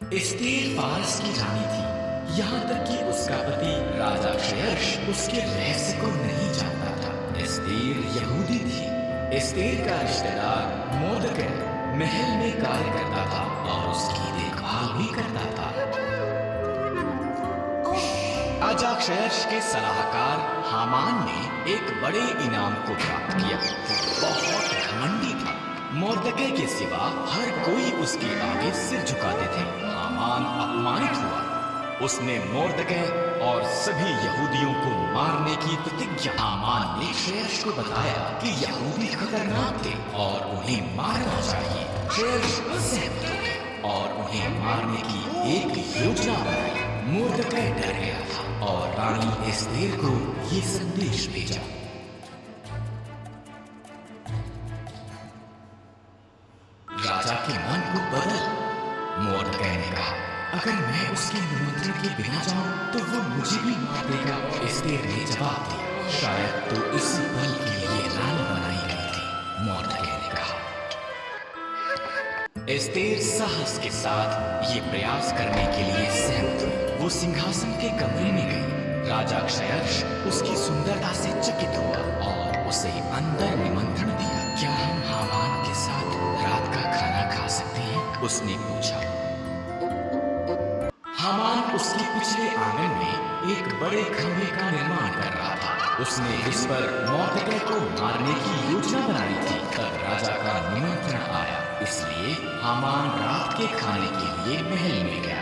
Esther फारस की रानी थी, यहाँ तक कि उसका पति राजा क्षयर्ष उसके रहस्य को नहीं जानता था। एस्तेर यहूदी थी। एस्तेर का रिश्तेदार मोर्दकै महल में कार्य करता था और उसकी देखभाल भी करता था। राजा क्षयर्ष के सलाहकार हामान ने एक बड़े इनाम को प्राप्त किया। बहुत घमंडी था। मोर्दकै के सिवा हर कोई उसके आगे सिर झुकाते थे। हामान अपमानित हुआ। उसने मोर्दकै और सभी यहूदियों को मारने की प्रतिज्ञा। हामान ने क्षयर्ष को बताया कि यहूदी खतरनाक थे और उन्हें मारना चाहिए। क्षयर्ष सहमत हो गए और उन्हें मारने की एक योजना बनाई। मोर्दकै डर गया था और रानी एस्तेर को ये संदेश भेजा। राजा के मन को बदल। मोर्दकै ने कहा, अगर मैं उसके निमंत्रण के बिना जाऊं तो वो मुझे भी मार देगा। एस्तेर ने जवाब दिया, शायद तो इस पल के लिए रानी बनाई गई थी। मोर्दकै ने कहा। एस्तेर साहस के साथ ये प्रयास करने के लिए सहमत हुई। वो सिंहासन के कमरे में गई। राजा क्षयर्ष उसकी सुंदरता से चकित हुआ और उसे अंदर निमंत्रण दिया। क्या हम हामान के साथ रात का खाना खा सकते हैं? उसने पूछा। हामान उसके पिछले आंगन में एक बड़े खंभे का निर्माण कर रहा था। उसने इस पर मोर्दकै को मारने की योजना बनाई थी। तब राजा का निमंत्रण आया, इसलिए हामान रात के खाने के लिए महल में गया।